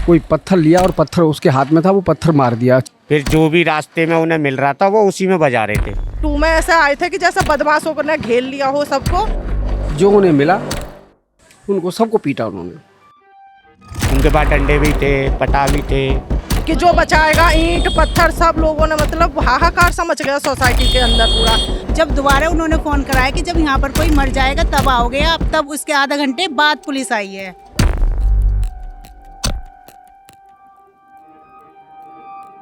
कोई पत्थर लिया और पत्थर उसके हाथ में था, वो पत्थर मार दिया। फिर जो भी रास्ते में उन्हें मिल रहा था वो उसी में बजा रहे थे। टू में ऐसे आए थे कि जैसे बदमाशों ने घेर लिया हो सबको। जो उन्हें मिला उनको सबको पीटा उन्होंने। उनके पास डंडे भी थे, पटा भी थे। कि जो बचाएगा, ईंट पत्थर सब लोगों ने मतलब हाहाकार समझ गया सोसाइटी के अंदर पूरा। जब दोबारा उन्होंने फ़ोन कराया कि जब यहाँ पर कोई मर जाएगा तब आओगे आप, तब उसके आधा घंटे बाद पुलिस आई है।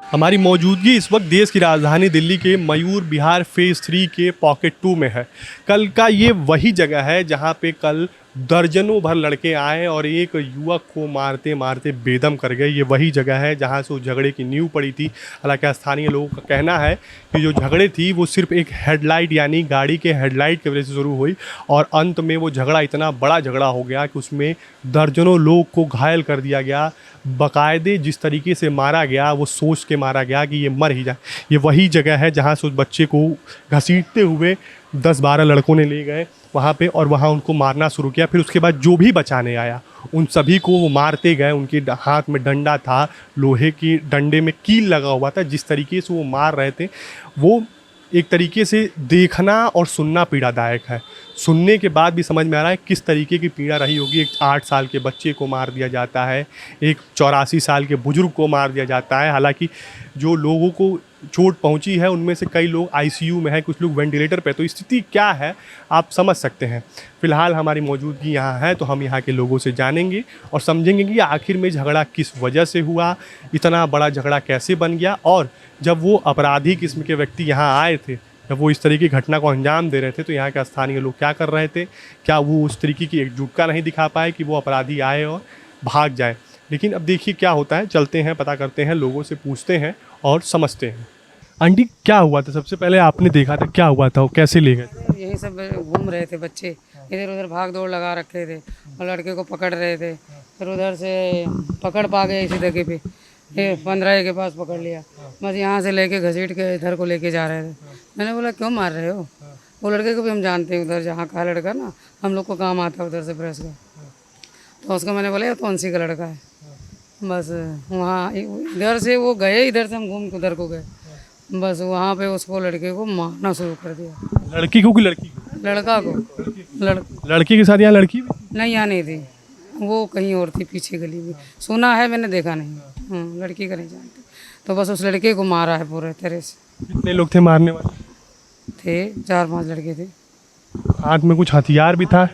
हमारी मौजूदगी इस वक्त देश की राजधानी दिल्ली के मयूर विहार फेज़ 3 के पॉकेट 2 में है। कल का ये वही जगह है जहाँ पे कल दर्जनों भर लड़के आए और एक युवक को मारते मारते बेदम कर गए। ये वही जगह है जहाँ से उस झगड़े की नींव पड़ी थी। हालांकि स्थानीय लोगों का कहना है कि जो झगड़े थी वो सिर्फ एक हेडलाइट यानी गाड़ी के हेडलाइट की वजह से शुरू हुई और अंत में वो झगड़ा इतना बड़ा झगड़ा हो गया कि उसमें दर्जनों लोग को घायल कर दिया गया। बाकायदे जिस तरीके से मारा गया वो सोच के मारा गया कि ये मर ही जाए। ये वही जगह है जहाँ से उस बच्चे को घसीटते हुए 10-12 लड़कों ने ले गए वहाँ पे और वहाँ उनको मारना शुरू किया। फिर उसके बाद जो भी बचाने आया उन सभी को वो मारते गए। उनके हाथ में डंडा था, लोहे की डंडे में कील लगा हुआ था। जिस तरीके से वो मार रहे थे वो एक तरीके से देखना और सुनना पीड़ादायक है। सुनने के बाद भी समझ में आ रहा है किस तरीके की पीड़ा रही होगी। एक 8 साल के बच्चे को मार दिया जाता है, एक 84 साल के बुजुर्ग को मार दिया जाता है। हालांकि जो लोगों को चोट पहुंची है उनमें से कई लोग आईसीयू में हैं, कुछ लोग वेंटिलेटर पे। तो स्थिति क्या है आप समझ सकते हैं। फ़िलहाल हमारी मौजूदगी यहाँ है तो हम यहाँ के लोगों से जानेंगे और समझेंगे कि आखिर में झगड़ा किस वजह से हुआ, इतना बड़ा झगड़ा कैसे बन गया और जब वो अपराधी किस्म के व्यक्ति यहाँ आए थे, जब वो इस तरीके की घटना को अंजाम दे रहे थे तो यहाँ के स्थानीय लोग क्या कर रहे थे। क्या वो उस तरीके की एकजुटता नहीं दिखा पाए कि वो अपराधी आए और भाग जाए। लेकिन अब देखिए क्या होता है, चलते हैं, पता करते हैं, लोगों से पूछते हैं और समझते हैं। आंटी क्या हुआ था, सबसे पहले आपने देखा था क्या हुआ था, वो कैसे ले गए? यही सब घूम रहे थे बच्चे, इधर उधर भाग दौड़ लगा रखे थे और लड़के को पकड़ रहे थे। फिर उधर से पकड़ पा गए इसी जगह पे, 15 के पास पकड़ लिया। बस यहाँ से लेके घसीट के इधर को लेके जा रहे थे। मैंने बोला क्यों मार रहे हो? वो लड़के को भी हम जानते हैं, उधर जहाँ का लड़का ना हम लोग को काम आता है उधर से प्रेस का। तो उसको मैंने बोला ये कौन सी का लड़का है। बस वहाँ इधर से वो गए, इधर से हम घूम के उधर को गए। बस वहाँ पे उसको लड़के को मारना शुरू कर दिया। लड़की को कि लड़की को? लड़का को। लड़की के साथ यहाँ लड़की भी? नहीं, यहाँ नहीं थी, वो कहीं और थी पीछे गली में। सुना है, मैंने देखा नहीं। लड़की का नहीं जानती। तो बस उस लड़के को मारा है पूरे तरह से। कितने लोग थे मारने वाले? थे 4-5 लड़के थे। हाथ में कुछ हथियार भी था?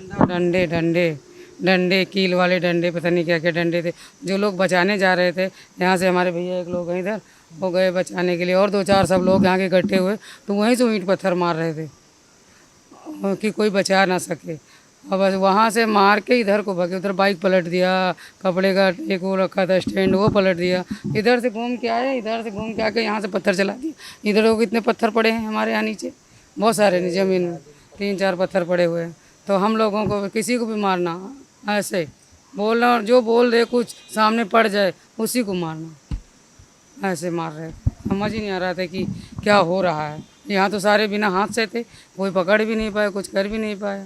डंडे कील वाले डंडे, पता नहीं क्या क्या डंडे थे। जो लोग बचाने जा रहे थे यहाँ से, हमारे भैया एक लोग हैं इधर, वो गए बचाने के लिए और 2-4 सब लोग यहाँ के इकट्ठे हुए तो वहीं से ईंट पत्थर मार रहे थे कि कोई बचा ना सके। और बस वहाँ से मार के इधर को भागे। उधर बाइक पलट दिया, कपड़े का एक वो रखा था स्टैंड वो पलट दिया। इधर से घूम के आए, इधर से घूम के आके यहाँ से पत्थर चला दिया। इधर को कितने पत्थर पड़े हैं हमारे यहाँ नीचे, बहुत सारे ज़मीन में 3-4 पत्थर पड़े हुए हैं। तो हम लोगों को किसी को भी मारना ऐसे बोलना और जो बोल दे कुछ सामने पड़ जाए उसी को मारना, ऐसे मार रहे थे। समझ ही नहीं आ रहा था कि क्या हो रहा है। यहाँ तो सारे बिना हाथ से थे, कोई पकड़ भी नहीं पाया, कुछ कर भी नहीं पाया।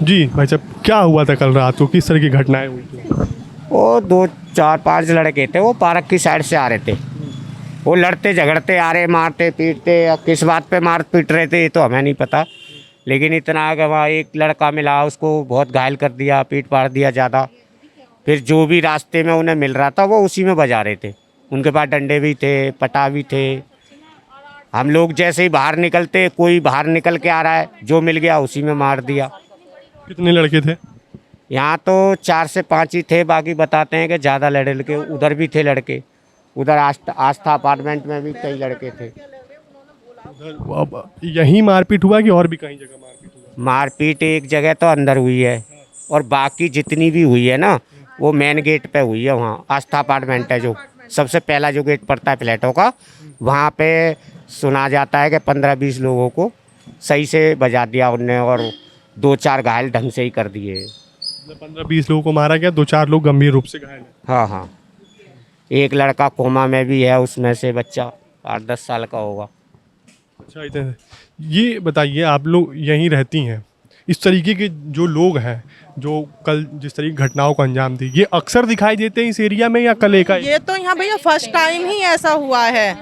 जी भाई साहब, क्या हुआ था कल रात को, किस तरह की घटनाएं हुई थी? वो 2-4-5 लड़के थे, वो पार्क की साइड से आ रहे थे। वो लड़ते झगड़ते आ रहे, मारते पीटते, किस बात पे मार पीट रहे थे ये तो हमें नहीं पता। लेकिन इतना कि वहाँ एक लड़का मिला, उसको बहुत घायल कर दिया, पीट पाड़ दिया ज़्यादा। फिर जो भी रास्ते में उन्हें मिल रहा था वो उसी में बजा रहे थे। उनके पास डंडे भी थे, पटा भी थे। हम लोग जैसे ही बाहर निकलते, कोई बाहर निकल के आ रहा है, जो मिल गया उसी में मार दिया। कितने लड़के थे? यहाँ तो 4 से 5 ही थे, बाकी बताते हैं कि ज़्यादा लड़के उधर भी थे। लड़के उधर आस्था अपार्टमेंट में भी कई लड़के थे। अब यहीं मारपीट हुआ कि और भी कहीं जगह मारपीट हुआ? मारपीट एक जगह तो अंदर हुई है और बाकी जितनी भी हुई है ना वो मेन गेट पे हुई है। वहाँ आस्था अपार्टमेंट है, जो सबसे पहला जो गेट पड़ता है फ्लैटों का, वहाँ पे सुना जाता है कि 15-20 लोगों को सही से बजा दिया उनने और 2-4 घायल ढंग से ही कर दिए। 15-20 लोगों को मारा गया, 2-4 लोग गंभीर रूप से घायल हैं। हाँ हाँ, एक लड़का कोमा में भी है, उसमें से बच्चा 8-10 साल का होगा। अच्छा, इतने। ये बताइए, आप लोग यहीं रहती हैं, इस तरीके के जो लोग हैं जो कल जिस तरीके की घटनाओं को अंजाम दी, ये अक्सर दिखाई देते हैं इस एरिया में या कल एक ये तो यहाँ भैया फर्स्ट टाइम ही ऐसा हुआ है।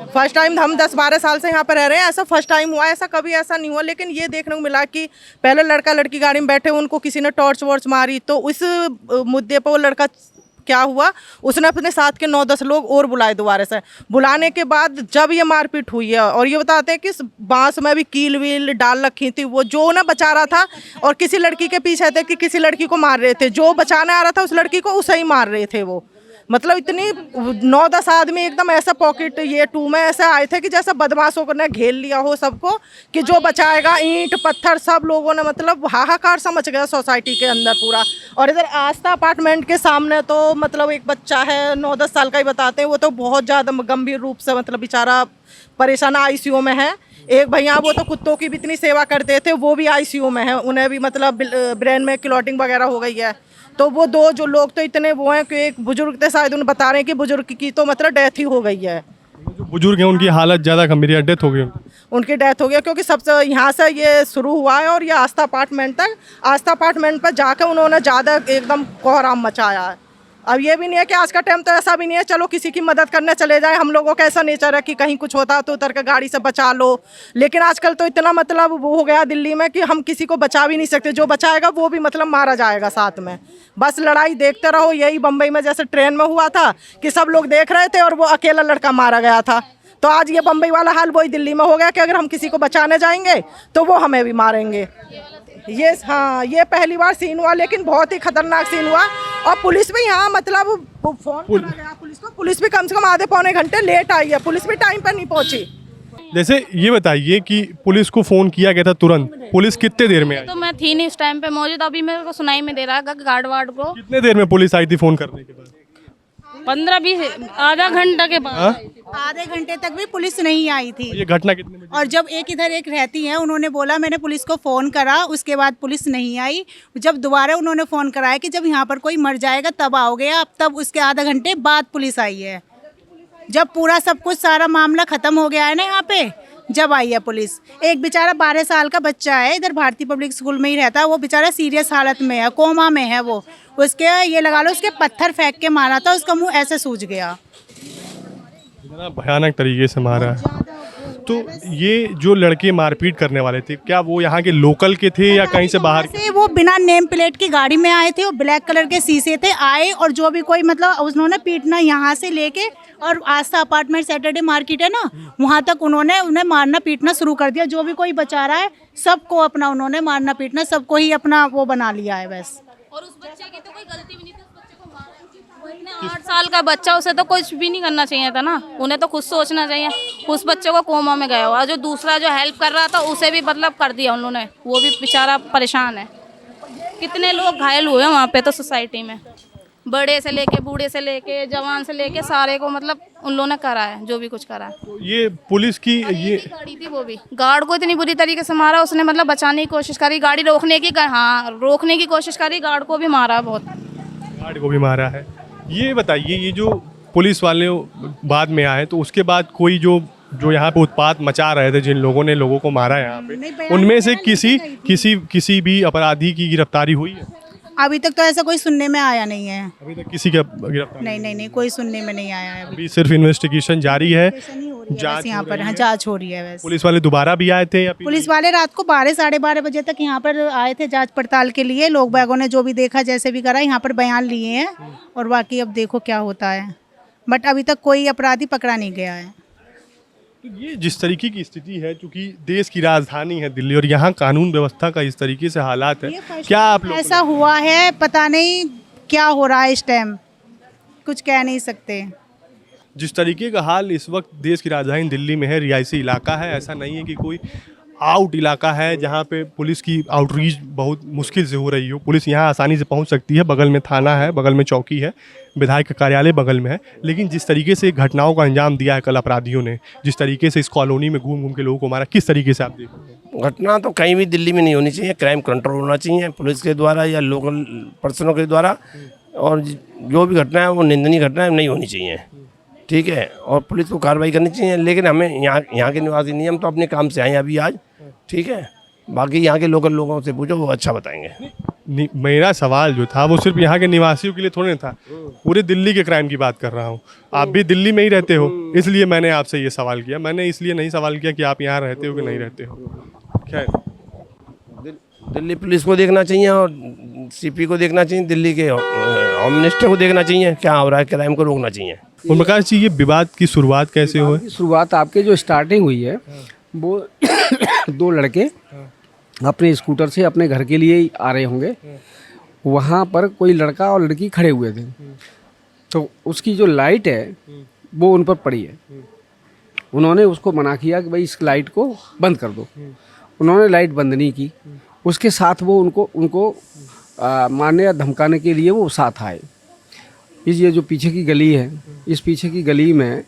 फर्स्ट टाइम, हम 10-12 साल से यहाँ पर रह रहे हैं, ऐसा फर्स्ट टाइम हुआ है। ऐसा कभी ऐसा नहीं हुआ, लेकिन ये देखने को मिला कि पहले लड़का लड़की गाड़ी में बैठे, उनको किसी ने टॉर्च वॉर्च मारी, तो उस मुद्दे पर वो लड़का क्या हुआ, उसने अपने साथ के 9-10 लोग और बुलाए दोबारा से। बुलाने के बाद जब ये मारपीट हुई है, और ये बताते हैं कि बांस में भी कील वील डाल रखी थी, वो जो ना बचा रहा था और किसी लड़की के पीछे थे कि किसी लड़की को मार रहे थे, जो बचाने आ रहा था उस लड़की को उसे ही मार रहे थे वो। मतलब इतनी 9-10 आदमी एकदम ऐसा पॉकेट ये 2 में ऐसे आए थे कि जैसा बदमाशों ने घेर लिया हो सबको, कि जो बचाएगा, ईंट पत्थर सब लोगों ने, मतलब हाहाकार सा मच गया सोसाइटी के अंदर पूरा। और इधर आस्था अपार्टमेंट के सामने तो मतलब एक बच्चा है 9-10 साल का ही बताते हैं, वो तो बहुत ज़्यादा गंभीर रूप से मतलब बेचारा परेशान ICU में है। एक भैया वो तो कुत्तों की भी इतनी सेवा करते थे, वो भी ICU में है, उन्हें भी मतलब ब्रेन में क्लॉटिंग वगैरह हो गई है। तो वो 2 जो लोग तो इतने वो हैं कि एक बुजुर्ग थे, शायद उन्हें बता रहे हैं कि बुजुर्ग की तो मतलब डेथ ही हो गई है। जो बुजुर्ग हैं उनकी हालत ज़्यादा गंभीर है, डेथ हो गई उनकी डेथ हो गई, क्योंकि सबसे यहाँ से ये शुरू हुआ है और ये आस्था अपार्टमेंट तक, आस्था अपार्टमेंट पर जाकर उन्होंने ज़्यादा एकदम कोहराम मचाया है। अब ये भी नहीं है कि आज का टाइम तो ऐसा भी नहीं है चलो किसी की मदद करने चले जाए, हम लोगों का ऐसा नेचर है कि कहीं कुछ होता तो उतर के गाड़ी से बचा लो। लेकिन आजकल तो इतना मतलब वो हो गया दिल्ली में कि हम किसी को बचा भी नहीं सकते, जो बचाएगा वो भी मतलब मारा जाएगा साथ में। बस लड़ाई देखते रहो। यही बम्बई में जैसे ट्रेन में हुआ था कि सब लोग देख रहे थे और वो अकेला लड़का मारा गया था, तो आज ये बम्बई वाला हाल वही दिल्ली में हो गया कि अगर हम किसी को बचाने जाएंगे तो वो हमें भी मारेंगे। ये हाँ, ये पहली बार सीन हुआ, लेकिन बहुत ही खतरनाक सीन हुआ। और पुलिस भी यहाँ मतलब फोन करा गया पुलिस को, पुलिस भी कम से कम आधे पौने घंटे लेट आई है, पुलिस भी टाइम पर नहीं पहुंची। जैसे ये बताइए कि पुलिस को फोन किया गया था तुरंत, पुलिस कितने देर में आई? तो मैं थी नहीं उस टाइम पे मौजूद, अभी मेरे को सुनाई में दे रहा है गार्ड वार्ड को। कितने देर में पुलिस आई थी फोन करने के बाद? 15-20 आधा घंटा के बाद। आधे घंटे तक भी पुलिस नहीं आई थी। ये घटना कितने बजे? और जब एक इधर एक रहती है, उन्होंने बोला मैंने पुलिस को फ़ोन करा, उसके बाद पुलिस नहीं आई। जब दोबारा उन्होंने फ़ोन कराया कि जब यहाँ पर कोई मर जाएगा तब आओगे आप, तब उसके आधा घंटे बाद पुलिस आई है। जब पूरा सब कुछ सारा मामला ख़त्म हो गया है ना यहाँ पे, जब आई है पुलिस। एक बेचारा 12 साल का बच्चा है, इधर भारतीय पब्लिक स्कूल में ही रहता है, वो बेचारा सीरियस हालत में है, कोमा में है वो। उसके ये लगा लो उसके पत्थर फेंक के मारा था, उसका मुंह ऐसे सूज गया। इतना भयानक तरीके से मारा है। तो ये जो लड़के मारपीट करने वाले थे, क्या वो यहाँ के लोकल के थे या कहीं से बाहर के? से वो बिना नेम प्लेट की गाड़ी में आए थे, वो ब्लैक कलर के शीशे थे, आए और जो भी कोई मतलब उन्होंने पीटना यहाँ से लेके और आस्था अपार्टमेंट सैटरडे मार्केट है ना, वहाँ तक उन्होंने उन्हें मारना पीटना शुरू कर दिया। जो भी कोई बचा रहा है सबको अपना उन्होंने मारना पीटना, सबको ही अपना वो बना लिया है बस। और उस बच्चे की तो कोई गलती भी नहीं थी, उस बच्चे को मारा। वो इतने 8 साल का बच्चा, उसे तो कुछ भी नहीं करना चाहिए था ना, उन्हें तो खुद सोचना चाहिए। उस बच्चे को कोमा में गया हुआ, जो दूसरा जो हेल्प कर रहा था उसे भी मतलब कर दिया उन्होंने, वो भी बेचारा परेशान है। कितने लोग घायल हुए हैं वहाँ पे तो सोसाइटी में, बड़े से लेके बूढ़े से लेके जवान से लेके सारे को मतलब उन लोगों ने करा है जो भी कुछ करा है। तो ये पुलिस की ये गाड़ी थी, वो भी गार्ड को इतनी बुरी तरीके से मारा, उसने मतलब बचाने की कोशिश करी, गाड़ी रोकने की रोकने की कोशिश करी, गार्ड को भी मारा बहुत। गार्ड को भी मारा है। ये बताइए, ये जो पुलिस वाले बाद में आए तो उसके बाद कोई जो यहाँ पे उत्पात मचा रहे थे, जिन लोगों ने लोगों को मारा यहाँ पे, उनमें से किसी भी अपराधी की गिरफ्तारी हुई है? अभी तक तो ऐसा कोई सुनने में आया नहीं है। अभी तक किसी का गिरफ्तारी नहीं कोई सुनने में नहीं आया है अभी। अभी सिर्फ इन्वेस्टिगेशन जारी है, जांच यहाँ पर जांच हो रही है वैसे। पुलिस वाले दोबारा भी आए थे या पुलिस वाले रात को 12-12:30 बजे तक यहाँ पर आए थे जांच पड़ताल के लिए। लोग बागों ने जो भी देखा जैसे भी करा यहाँ पर बयान लिए हैं, और बाकी अब देखो क्या होता है। बट अभी तक कोई अपराधी पकड़ा नहीं गया है। तो ये जिस तरीके की स्थिति है, क्योंकि देश की राजधानी है दिल्ली और यहाँ कानून व्यवस्था का इस तरीके से हालात है, क्या आप लोग ऐसा हुआ है, पता नहीं क्या हो रहा है इस टाइम, कुछ कह नहीं सकते। जिस तरीके का हाल इस वक्त देश की राजधानी दिल्ली में है, रिहायशी इलाका है, ऐसा नहीं है कि कोई आउट इलाका है जहाँ पे पुलिस की आउटरीच बहुत मुश्किल से हो रही हो। पुलिस यहाँ आसानी से पहुँच सकती है, बगल में थाना है, बगल में चौकी है, विधायक का कार्यालय बगल में है। लेकिन जिस तरीके से घटनाओं का अंजाम दिया है कल अपराधियों ने, जिस तरीके से इस कॉलोनी में घूम घूम के लोगों को मारा, किस तरीके से आप देख रहे हैं? घटना तो कहीं भी दिल्ली में नहीं होनी चाहिए। क्राइम कंट्रोल होना चाहिए पुलिस के द्वारा या लोकल पर्सनों के द्वारा, और जो भी घटना है वो निंदनीय घटना है, नहीं होनी चाहिए, ठीक है। और पुलिस को कार्रवाई करनी चाहिए। लेकिन हमें यहाँ के निवासी नहीं, हम तो अपने काम से आए अभी आज, ठीक है। बाकी यहाँ के लोकल लोगों से पूछो, वो अच्छा बताएंगे। मेरा सवाल जो था वो सिर्फ यहाँ के निवासियों के लिए थोड़ी ना था, पूरे दिल्ली के क्राइम की बात कर रहा हूँ। आप भी दिल्ली में ही रहते हो, इसलिए मैंने आपसे ये सवाल किया। मैंने इसलिए नहीं सवाल किया कि आप यहाँ रहते हो कि नहीं रहते हो। खैर, दिल्ली पुलिस को देखना चाहिए और सीपी को देखना चाहिए, दिल्ली के होम मिनिस्टर को देखना चाहिए क्या हो रहा है, क्राइम को रोकना चाहिए। ओम प्रकाश जी, ये विवाद की शुरुआत कैसे हुई? शुरुआत आपके जो स्टार्टिंग हुई है वो दो लड़के अपने स्कूटर से अपने घर के लिए ही आ रहे होंगे। वहाँ पर कोई लड़का और लड़की खड़े हुए थे, तो उसकी जो लाइट है वो उन पर पड़ी है। उन्होंने उसको मना किया कि भाई इस लाइट को बंद कर दो। उन्होंने लाइट बंद नहीं की। उसके साथ वो उनको मारने या धमकाने के लिए वो साथ आए। ये जो पीछे की गली है, इस पीछे की गली में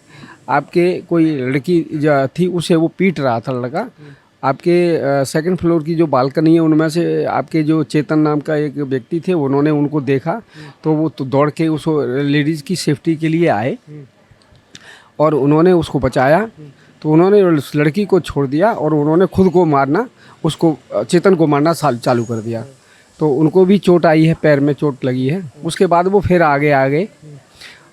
आपके कोई लड़की जो थी उसे वो पीट रहा था लड़का। आपके सेकंड फ्लोर की जो बालकनी है उनमें से आपके जो चेतन नाम का एक व्यक्ति थे, उन्होंने उनको देखा तो वो तो दौड़ के उस लेडीज़ की सेफ्टी के लिए आए और उन्होंने उसको बचाया। तो उन्होंने उस लड़की को छोड़ दिया और उन्होंने खुद को मारना, उसको चेतन को मारना चालू कर दिया। तो उनको भी चोट आई है, पैर में चोट लगी है। उसके बाद वो फिर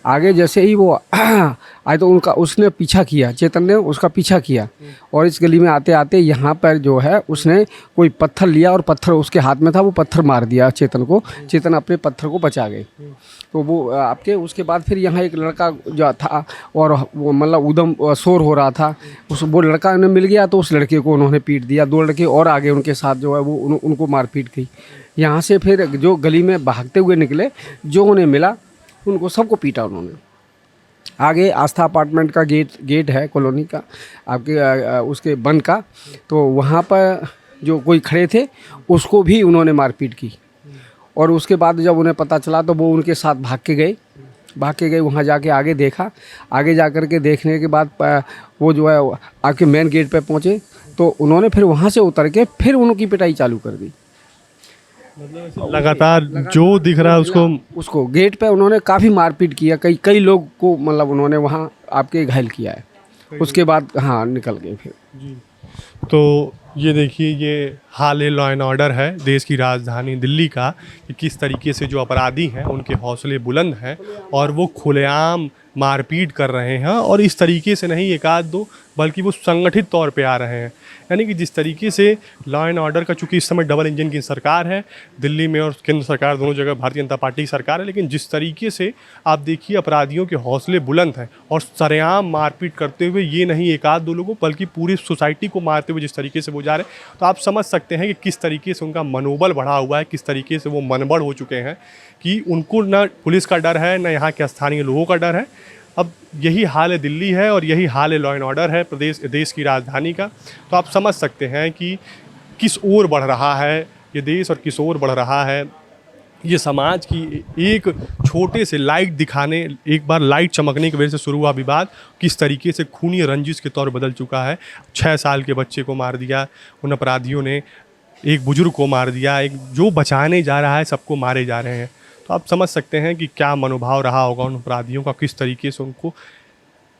आगे जैसे ही वो आए तो उसने पीछा किया, चेतन ने उसका पीछा किया और इस गली में आते आते यहाँ पर जो है उसने कोई पत्थर लिया और पत्थर उसके हाथ में था, वो पत्थर मार दिया चेतन को। चेतन अपने पत्थर को बचा गए। तो वो आपके उसके बाद फिर यहाँ एक लड़का जो था और वो मतलब उदम शोर हो रहा था, वो लड़का उन्हें मिल गया तो उस लड़के को उन्होंने पीट दिया। दो लड़के और आगे उनके साथ जो है वो उनको मार पीट गई। यहाँ से फिर जो गली में भागते हुए निकले, जो उन्हें मिला उनको सबको पीटा उन्होंने। आगे आस्था अपार्टमेंट का गेट है कॉलोनी का आपके उसके बंद का, तो वहाँ पर जो कोई खड़े थे उसको भी उन्होंने मारपीट की। और उसके बाद जब उन्हें पता चला तो वो उनके साथ भाग के गए वहाँ जाके आगे देखा। आगे जा कर के देखने के बाद वो जो है आके मेन गेट पे पहुँचे तो उन्होंने फिर वहाँ से उतर के फिर उनकी पिटाई चालू कर दी। लगातार जो दिख रहा है उसको गेट पे उन्होंने काफ़ी मारपीट किया। कई लोग को मतलब उन्होंने वहाँ आपके घायल किया है। उसके बाद हाँ निकल गए फिर जी। तो ये देखिए, ये हाल लॉ एंड ऑर्डर है देश की राजधानी दिल्ली का, कि किस तरीके से जो अपराधी हैं उनके हौसले बुलंद हैं और वो खुलेआम मारपीट कर रहे हैं। और इस तरीके से नहीं एक आध दो, बल्कि वो संगठित तौर पे आ रहे हैं। यानी कि जिस तरीके से लॉ एंड ऑर्डर का, चूँकि इस समय डबल इंजन की सरकार है दिल्ली में और केंद्र सरकार दोनों जगह भारतीय जनता पार्टी की सरकार है, लेकिन जिस तरीके से आप देखिए अपराधियों के हौसले बुलंद हैं और सरेआम मारपीट करते हुए, ये नहीं एक आध दो लोगों बल्कि पूरी सोसाइटी को मारते हुए जिस तरीके से वो जा रहे हैं, तो आप समझ सकते हैं कि किस तरीके से उनका मनोबल बढ़ा हुआ है, किस तरीके से वो मनबढ़ हो चुके हैं कि उनको न पुलिस का डर है, न यहाँ के स्थानीय लोगों का डर है। अब यही हाल है दिल्ली है और यही हाल है लॉ एंड ऑर्डर है देश की राजधानी का। तो आप समझ सकते हैं कि किस ओर बढ़ रहा है ये देश और किस ओर बढ़ रहा है ये समाज की एक छोटे से लाइट दिखाने, एक बार लाइट चमकने की वजह से शुरू हुआ विवाद किस तरीके से खूनी रंजिश के तौर बदल चुका है। 6 साल के बच्चे को मार दिया उन अपराधियों ने, एक बुजुर्ग को मार दिया, एक जो बचाने जा रहा है सबको मारे जा रहे हैं। तो आप समझ सकते हैं कि क्या मनोभाव रहा होगा उन अपराधियों का, किस तरीके से उनको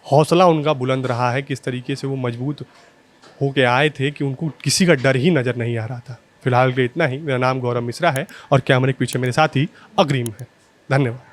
हौसला उनका बुलंद रहा है, किस तरीके से वो मजबूत होके आए थे कि उनको किसी का डर ही नज़र नहीं आ रहा था। फिलहाल के इतना ही। मेरा नाम गौरव मिश्रा है और कैमरे के पीछे मेरे साथी अग्रिम है। धन्यवाद।